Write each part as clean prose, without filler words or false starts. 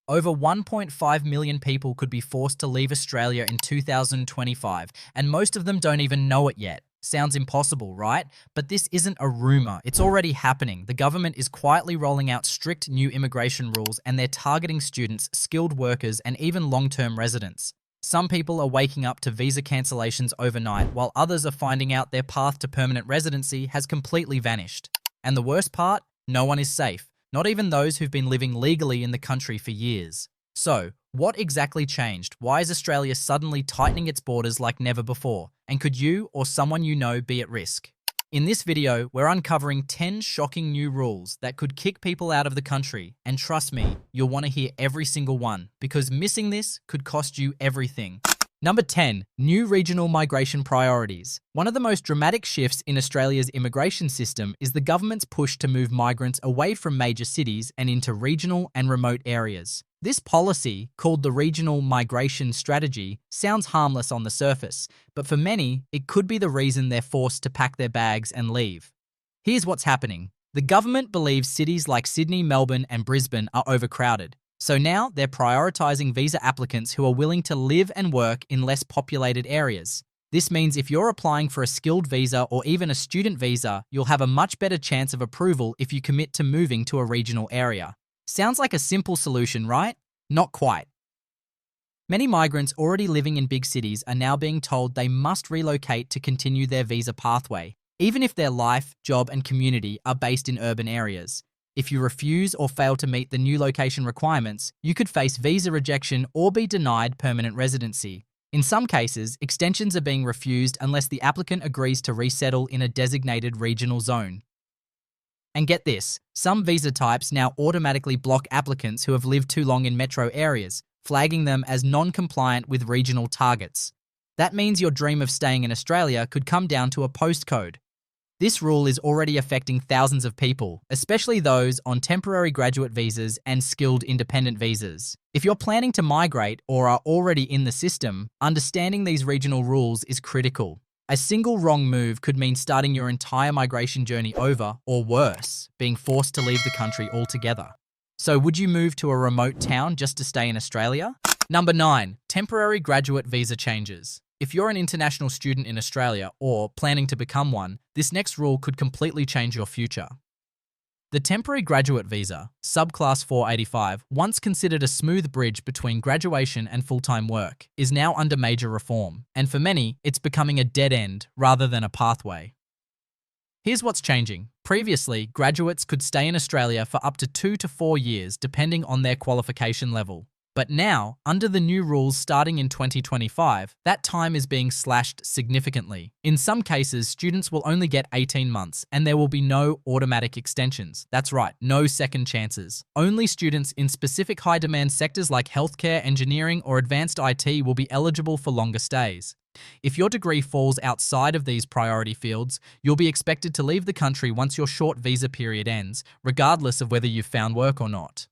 Over 1.5 million people could be forced to leave Australia in 2025, and most of them don't even know it yet. Sounds impossible, right? But this isn't a rumor. It's already happening. The government is quietly rolling out strict new immigration rules, and they're targeting students, skilled workers, and even long-term residents. Some people are waking up to visa cancellations overnight, while others are finding out their path to permanent residency has completely vanished. And the worst part? No one is safe. Not even those who've been living legally in the country for years. So, what exactly changed? Why is Australia suddenly tightening its borders like never before? And could you or someone you know be at risk? In this video, we're uncovering 10 shocking new rules that could kick people out of the country. And trust me, you'll want to hear every single one, because missing this could cost you everything. Number 10, new regional migration priorities. One of the most dramatic shifts in Australia's immigration system is the government's push to move migrants away from major cities and into regional and remote areas. This policy, called the Regional Migration Strategy, sounds harmless on the surface, but for many, it could be the reason they're forced to pack their bags and leave. Here's what's happening. The government believes cities like Sydney, Melbourne, and Brisbane are overcrowded. So now they're prioritising visa applicants who are willing to live and work in less populated areas. This means if you're applying for a skilled visa or even a student visa, you'll have a much better chance of approval if you commit to moving to a regional area. Sounds like a simple solution, right? Not quite. Many migrants already living in big cities are now being told they must relocate to continue their visa pathway, even if their life, job, and community are based in urban areas. If you refuse or fail to meet the new location requirements, you could face visa rejection or be denied permanent residency. In some cases, extensions are being refused unless the applicant agrees to resettle in a designated regional zone. And get this, some visa types now automatically block applicants who have lived too long in metro areas, flagging them as non-compliant with regional targets. That means your dream of staying in Australia could come down to a postcode. This rule is already affecting thousands of people, especially those on temporary graduate visas and skilled independent visas. If you're planning to migrate or are already in the system, understanding these regional rules is critical. A single wrong move could mean starting your entire migration journey over, or worse, being forced to leave the country altogether. So would you move to a remote town just to stay in Australia? Number 9, temporary graduate visa changes. If you're an international student in Australia or planning to become one, this next rule could completely change your future. The temporary graduate visa, subclass 485, once considered a smooth bridge between graduation and full-time work, is now under major reform, and for many, it's becoming a dead end rather than a pathway. Here's what's changing. Previously, graduates could stay in Australia for up to 2 to 4 years depending on their qualification level. But now, under the new rules starting in 2025, that time is being slashed significantly. In some cases, students will only get 18 months, and there will be no automatic extensions. That's right, no second chances. Only students in specific high-demand sectors like healthcare, engineering, or advanced IT will be eligible for longer stays. If your degree falls outside of these priority fields, you'll be expected to leave the country once your short visa period ends, regardless of whether you've found work or not.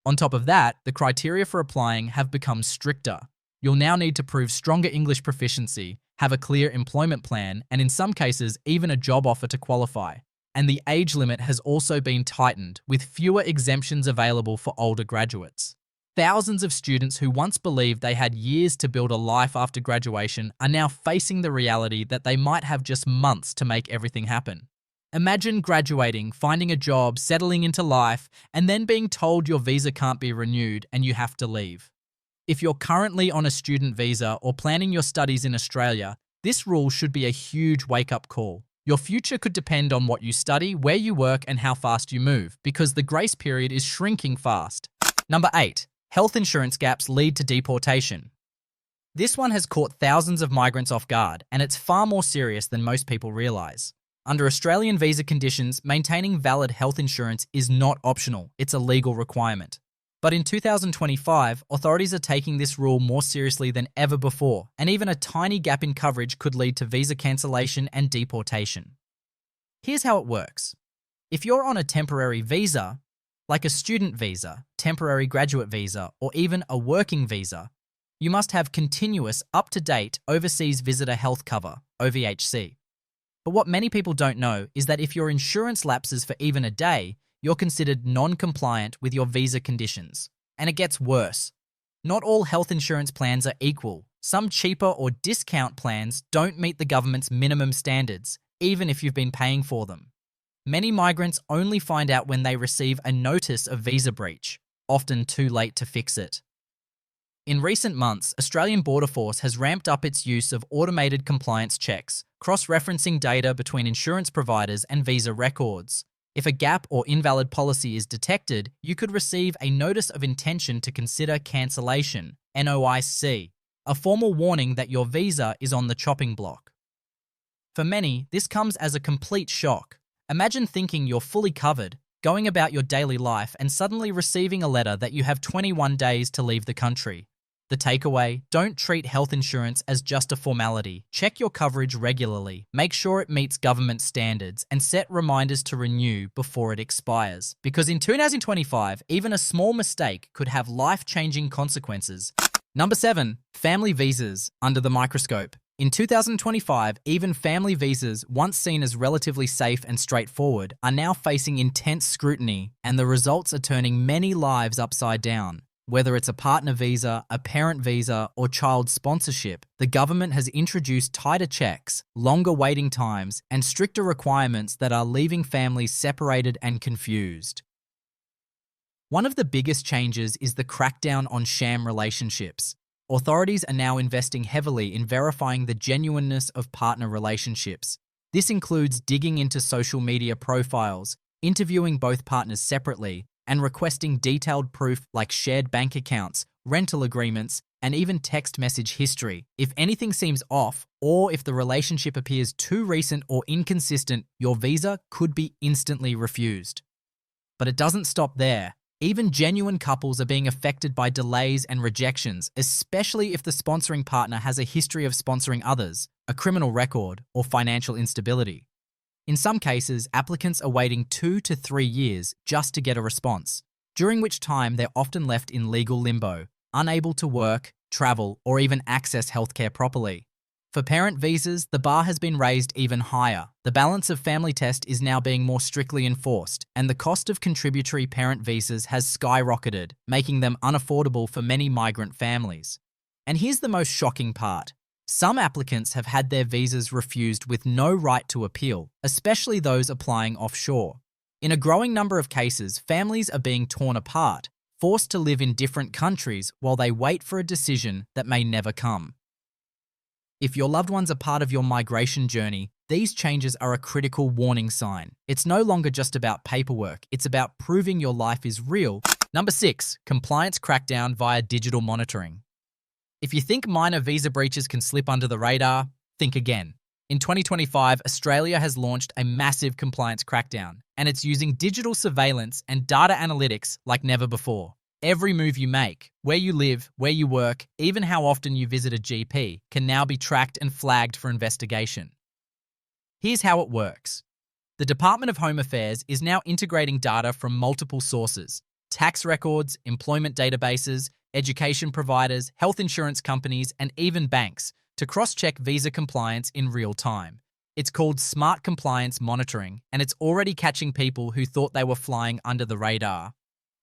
On top of that, the criteria for applying have become stricter. You'll now need to prove stronger English proficiency, have a clear employment plan, and in some cases, even a job offer to qualify. And the age limit has also been tightened, with fewer exemptions available for older graduates. Thousands of students who once believed they had years to build a life after graduation are now facing the reality that they might have just months to make everything happen. Imagine graduating, finding a job, settling into life, and then being told your visa can't be renewed and you have to leave. If you're currently on a student visa or planning your studies in Australia, this rule should be a huge wake-up call. Your future could depend on what you study, where you work, and how fast you move, because the grace period is shrinking fast. Number 8, health insurance gaps lead to deportation. This one has caught thousands of migrants off guard, and it's far more serious than most people realise. Under Australian visa conditions, maintaining valid health insurance is not optional, it's a legal requirement. But in 2025, authorities are taking this rule more seriously than ever before, and even a tiny gap in coverage could lead to visa cancellation and deportation. Here's how it works. If you're on a temporary visa, like a student visa, temporary graduate visa, or even a working visa, you must have continuous, up-to-date Overseas Visitor Health Cover, OVHC. But what many people don't know is that if your insurance lapses for even a day, you're considered non-compliant with your visa conditions. And it gets worse. Not all health insurance plans are equal. Some cheaper or discount plans don't meet the government's minimum standards, even if you've been paying for them. Many migrants only find out when they receive a notice of visa breach, often too late to fix it. In recent months, Australian Border Force has ramped up its use of automated compliance checks, cross-referencing data between insurance providers and visa records. If a gap or invalid policy is detected, you could receive a Notice of Intention to Consider Cancellation, NOIC, a formal warning that your visa is on the chopping block. For many, this comes as a complete shock. Imagine thinking you're fully covered, going about your daily life, and suddenly receiving a letter that you have 21 days to leave the country. The takeaway: don't treat health insurance as just a formality. Check your coverage regularly, make sure it meets government standards, and set reminders to renew before it expires. Because in 2025, even a small mistake could have life-changing consequences. Number 7. Family visas under the microscope. In 2025, even family visas, once seen as relatively safe and straightforward, are now facing intense scrutiny, and the results are turning many lives upside down. Whether it's a partner visa, a parent visa, or child sponsorship, the government has introduced tighter checks, longer waiting times, and stricter requirements that are leaving families separated and confused. One of the biggest changes is the crackdown on sham relationships. Authorities are now investing heavily in verifying the genuineness of partner relationships. This includes digging into social media profiles, interviewing both partners separately, and requesting detailed proof like shared bank accounts, rental agreements, and even text message history. If anything seems off, or if the relationship appears too recent or inconsistent, your visa could be instantly refused. But it doesn't stop there. Even genuine couples are being affected by delays and rejections, especially if the sponsoring partner has a history of sponsoring others, a criminal record, or financial instability. In some cases, applicants are waiting 2 to 3 years just to get a response, during which time they're often left in legal limbo, unable to work, travel, or even access healthcare properly. For parent visas, the bar has been raised even higher. The balance of family test is now being more strictly enforced, and the cost of contributory parent visas has skyrocketed, making them unaffordable for many migrant families. And here's the most shocking part. Some applicants have had their visas refused with no right to appeal, especially those applying offshore. In a growing number of cases, families are being torn apart, forced to live in different countries while they wait for a decision that may never come. If your loved ones are part of your migration journey, these changes are a critical warning sign. It's no longer just about paperwork, it's about proving your life is real. Number 6. Compliance crackdown via digital monitoring. If you think minor visa breaches can slip under the radar, think again. In 2025, Australia has launched a massive compliance crackdown, and it's using digital surveillance and data analytics like never before. Every move you make, where you live, where you work, even how often you visit a GP, can now be tracked and flagged for investigation. Here's how it works. The Department of Home Affairs is now integrating data from multiple sources: tax records, employment databases, education providers, health insurance companies, and even banks to cross-check visa compliance in real time. It's called Smart Compliance Monitoring, and it's already catching people who thought they were flying under the radar.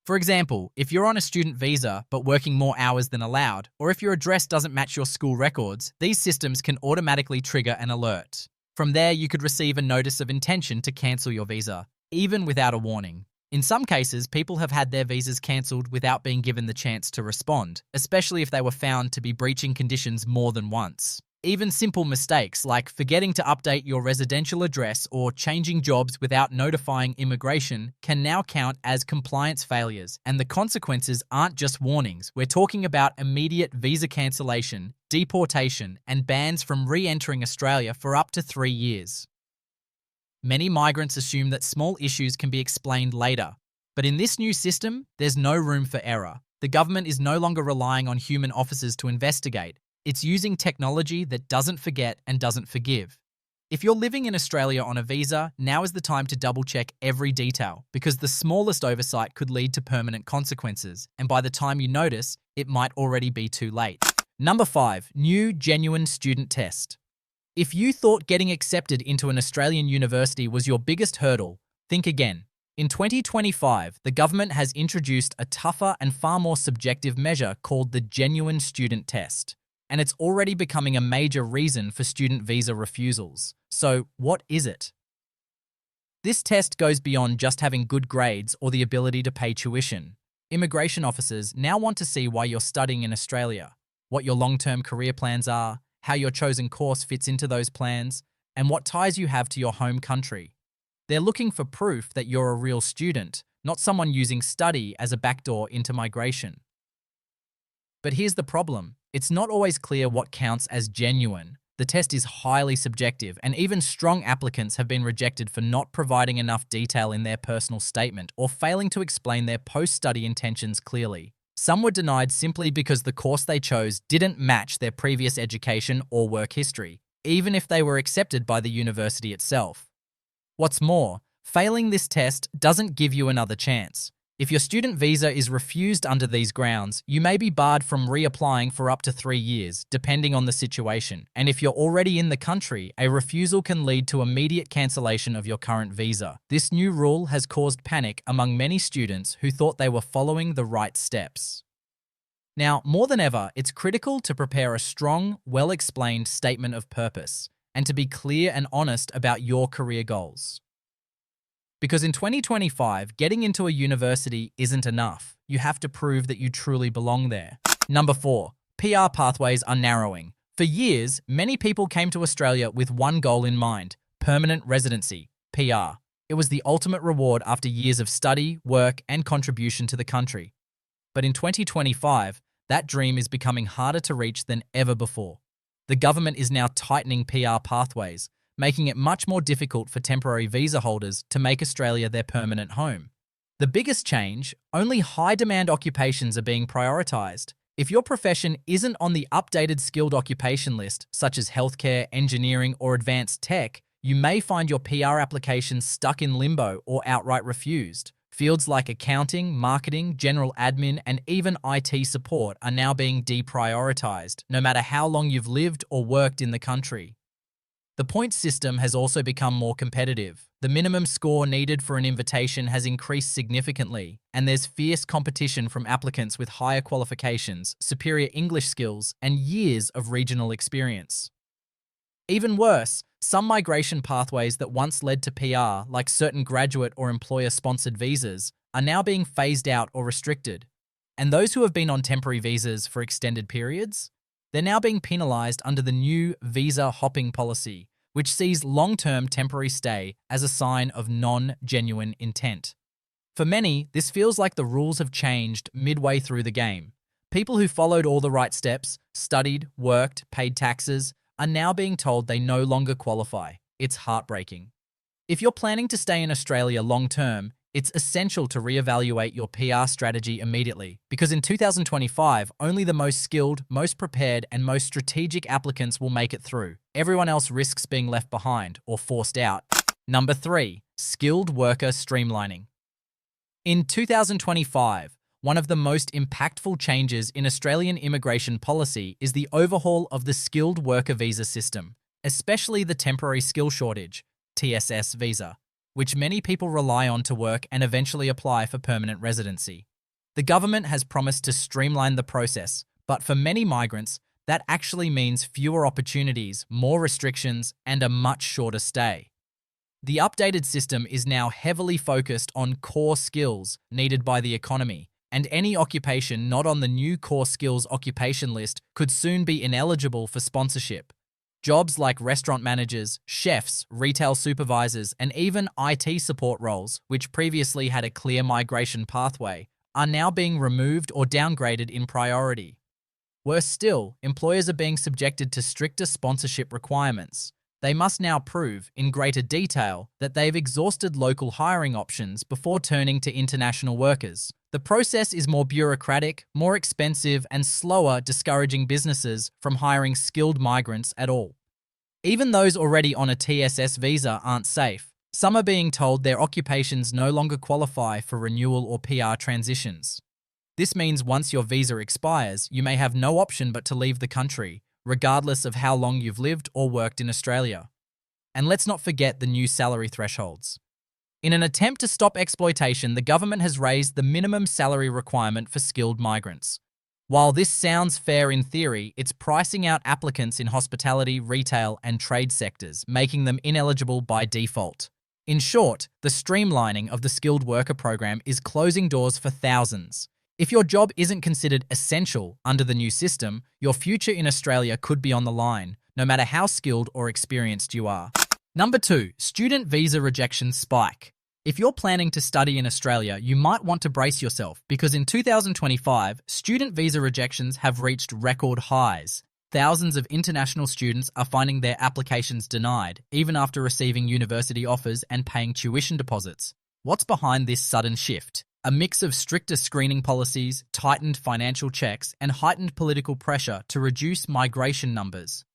For example, if you're on a student visa but working more hours than allowed, or if your address doesn't match your school records, these systems can automatically trigger an alert. From there, you could receive a notice of intention to cancel your visa, even without a warning. In some cases, people have had their visas cancelled without being given the chance to respond, especially if they were found to be breaching conditions more than once. Even simple mistakes like forgetting to update your residential address or changing jobs without notifying immigration can now count as compliance failures, and the consequences aren't just warnings. We're talking about immediate visa cancellation, deportation, and bans from re-entering Australia for up to 3 years. Many migrants assume that small issues can be explained later, but in this new system, there's no room for error. The government is no longer relying on human officers to investigate. It's using technology that doesn't forget and doesn't forgive. If you're living in Australia on a visa, now is the time to double-check every detail, because the smallest oversight could lead to permanent consequences, and by the time you notice, it might already be too late. Number 5. New genuine student test. If you thought getting accepted into an Australian university was your biggest hurdle, think again. In 2025, the government has introduced a tougher and far more subjective measure called the genuine student test, and it's already becoming a major reason for student visa refusals. So, what is it? This test goes beyond just having good grades or the ability to pay tuition. Immigration officers now want to see why you're studying in Australia, what your long-term career plans are, how your chosen course fits into those plans, and what ties you have to your home country. They're looking for proof that you're a real student, not someone using study as a backdoor into migration. But here's the problem. It's not always clear what counts as genuine. The test is highly subjective, and even strong applicants have been rejected for not providing enough detail in their personal statement or failing to explain their post-study intentions clearly. Some were denied simply because the course they chose didn't match their previous education or work history, even if they were accepted by the university itself. What's more, failing this test doesn't give you another chance. If your student visa is refused under these grounds, you may be barred from reapplying for up to 3 years, depending on the situation. And if you're already in the country, a refusal can lead to immediate cancellation of your current visa. This new rule has caused panic among many students who thought they were following the right steps. Now, more than ever, it's critical to prepare a strong, well-explained statement of purpose and to be clear and honest about your career goals. Because in 2025, getting into a university isn't enough. You have to prove that you truly belong there. Number 4, PR pathways are narrowing. For years, many people came to Australia with one goal in mind: permanent residency, PR. It was the ultimate reward after years of study, work, and contribution to the country. But in 2025, that dream is becoming harder to reach than ever before. The government is now tightening PR pathways, making it much more difficult for temporary visa holders to make Australia their permanent home. The biggest change, only high-demand occupations are being prioritised. If your profession isn't on the updated skilled occupation list, such as healthcare, engineering, or advanced tech, you may find your PR application stuck in limbo or outright refused. Fields like accounting, marketing, general admin, and even IT support are now being deprioritized, no matter how long you've lived or worked in the country. The point system has also become more competitive. The minimum score needed for an invitation has increased significantly, and there's fierce competition from applicants with higher qualifications, superior English skills, and years of regional experience. Even worse, some migration pathways that once led to PR, like certain graduate or employer-sponsored visas, are now being phased out or restricted. And those who have been on temporary visas for extended periods, they're now being penalised under the new visa hopping policy, which sees long-term temporary stay as a sign of non-genuine intent. For many, this feels like the rules have changed midway through the game. People who followed all the right steps, studied, worked, paid taxes, are now being told they no longer qualify. It's heartbreaking. If you're planning to stay in Australia long-term, it's essential to reevaluate your PR strategy immediately, because in 2025, only the most skilled, most prepared, and most strategic applicants will make it through. Everyone else risks being left behind or forced out. Number 3, skilled worker streamlining. In 2025, one of the most impactful changes in Australian immigration policy is the overhaul of the skilled worker visa system, especially the temporary skill shortage, TSS visa, which many people rely on to work and eventually apply for permanent residency. The government has promised to streamline the process, but for many migrants, that actually means fewer opportunities, more restrictions, and a much shorter stay. The updated system is now heavily focused on core skills needed by the economy, and any occupation not on the new core skills occupation list could soon be ineligible for sponsorship. Jobs like restaurant managers, chefs, retail supervisors, and even IT support roles, which previously had a clear migration pathway, are now being removed or downgraded in priority. Worse still, employers are being subjected to stricter sponsorship requirements. They must now prove, in greater detail, that they've exhausted local hiring options before turning to international workers. The process is more bureaucratic, more expensive, and slower, discouraging businesses from hiring skilled migrants at all. Even those already on a TSS visa aren't safe. Some are being told their occupations no longer qualify for renewal or PR transitions. This means once your visa expires, you may have no option but to leave the country, regardless of how long you've lived or worked in Australia. And let's not forget the new salary thresholds. In an attempt to stop exploitation, the government has raised the minimum salary requirement for skilled migrants. While this sounds fair in theory, it's pricing out applicants in hospitality, retail, and trade sectors, making them ineligible by default. In short, the streamlining of the skilled worker program is closing doors for thousands. If your job isn't considered essential under the new system, your future in Australia could be on the line, no matter how skilled or experienced you are. Number 2, student visa rejections spike. If you're planning to study in Australia, you might want to brace yourself because in 2025, student visa rejections have reached record highs. Thousands of international students are finding their applications denied, even after receiving university offers and paying tuition deposits. What's behind this sudden shift? A mix of stricter screening policies, tightened financial checks, and heightened political pressure to reduce migration numbers.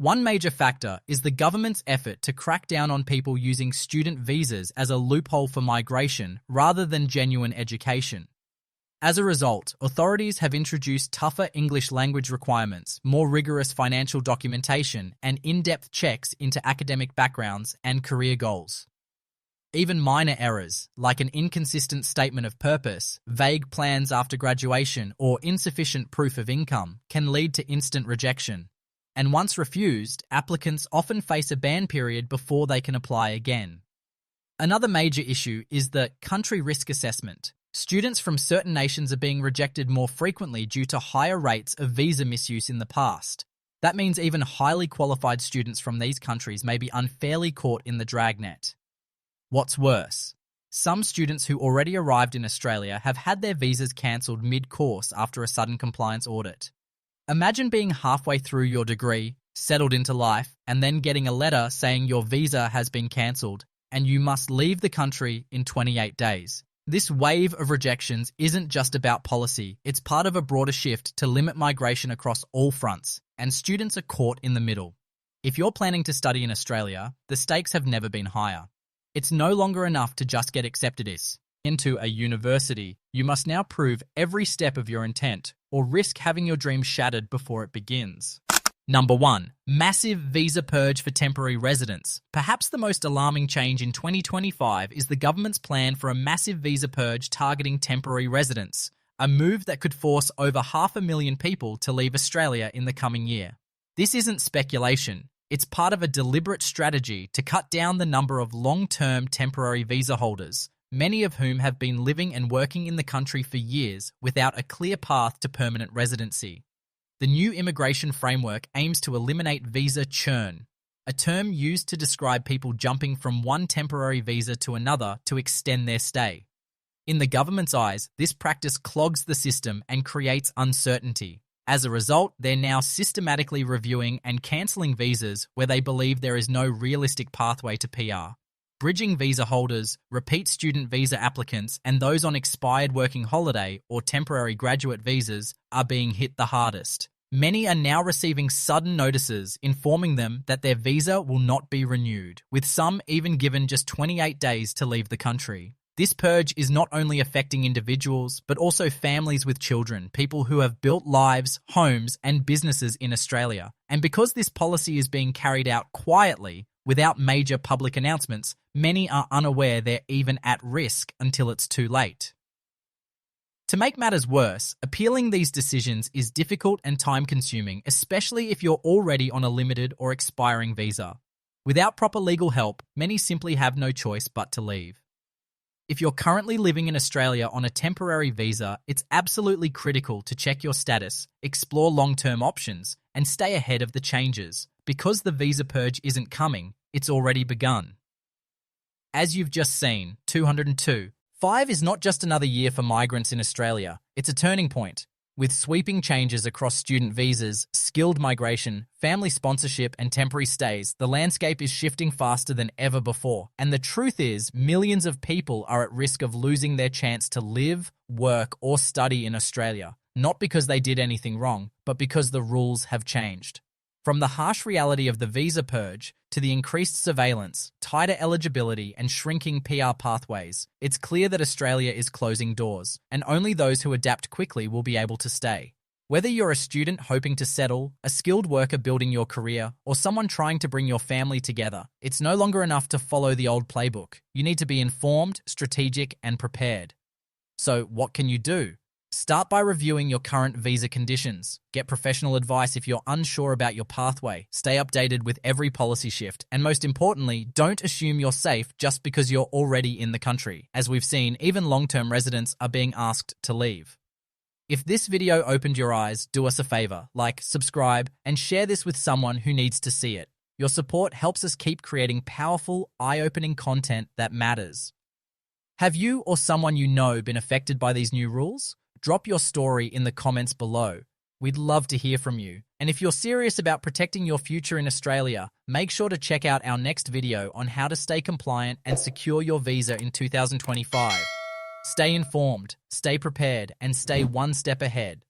One major factor is the government's effort to crack down on people using student visas as a loophole for migration rather than genuine education. As a result, authorities have introduced tougher English language requirements, more rigorous financial documentation, and in-depth checks into academic backgrounds and career goals. Even minor errors, like an inconsistent statement of purpose, vague plans after graduation, or insufficient proof of income, can lead to instant rejection. And once refused, applicants often face a ban period before they can apply again. Another major issue is the country risk assessment. Students from certain nations are being rejected more frequently due to higher rates of visa misuse in the past. That means even highly qualified students from these countries may be unfairly caught in the dragnet. What's worse, some students who already arrived in Australia have had their visas cancelled mid-course after a sudden compliance audit. Imagine being halfway through your degree, settled into life, and then getting a letter saying your visa has been cancelled and you must leave the country in 28 days. This wave of rejections isn't just about policy, it's part of a broader shift to limit migration across all fronts, and students are caught in the middle. If you're planning to study in Australia, the stakes have never been higher. It's no longer enough to just get accepted into a university. You must now prove every step of your intent, or risk having your dream shattered before it begins. Number 1. Massive visa purge for temporary residents. Perhaps the most alarming change in 2025 is the government's plan for a massive visa purge targeting temporary residents, a move that could force over 500,000 people to leave Australia in the coming year. This isn't speculation. It's part of a deliberate strategy to cut down the number of long-term temporary visa holders, many of whom have been living and working in the country for years without a clear path to permanent residency. The new immigration framework aims to eliminate visa churn, a term used to describe people jumping from one temporary visa to another to extend their stay. In the government's eyes, this practice clogs the system and creates uncertainty. As a result, they're now systematically reviewing and cancelling visas where they believe there is no realistic pathway to PR. Bridging visa holders, repeat student visa applicants, and those on expired working holiday or temporary graduate visas are being hit the hardest. Many are now receiving sudden notices informing them that their visa will not be renewed, with some even given just 28 days to leave the country. This purge is not only affecting individuals, but also families with children, people who have built lives, homes, and businesses in Australia. And because this policy is being carried out quietly, without major public announcements, many are unaware they're even at risk until it's too late. To make matters worse, appealing these decisions is difficult and time-consuming, especially if you're already on a limited or expiring visa. Without proper legal help, many simply have no choice but to leave. If you're currently living in Australia on a temporary visa, it's absolutely critical to check your status, explore long-term options, and stay ahead of the changes. Because the visa purge isn't coming, it's already begun. As you've just seen, 202. 5 is not just another year for migrants in Australia, it's a turning point. With sweeping changes across student visas, skilled migration, family sponsorship, and temporary stays, the landscape is shifting faster than ever before. And the truth is, millions of people are at risk of losing their chance to live, work, or study in Australia, not because they did anything wrong, but because the rules have changed. From the harsh reality of the visa purge to the increased surveillance, tighter eligibility, and shrinking PR pathways, it's clear that Australia is closing doors, and only those who adapt quickly will be able to stay. Whether you're a student hoping to settle, a skilled worker building your career, or someone trying to bring your family together, it's no longer enough to follow the old playbook. You need to be informed, strategic, and prepared. So, what can you do? Start by reviewing your current visa conditions. Get professional advice if you're unsure about your pathway. Stay updated with every policy shift. And most importantly, don't assume you're safe just because you're already in the country. As we've seen, even long-term residents are being asked to leave. If this video opened your eyes, do us a favor, like, subscribe, and share this with someone who needs to see it. Your support helps us keep creating powerful, eye-opening content that matters. Have you or someone you know been affected by these new rules? Drop your story in the comments below. We'd love to hear from you. And if you're serious about protecting your future in Australia, make sure to check out our next video on how to stay compliant and secure your visa in 2025. Stay informed, stay prepared, and stay one step ahead.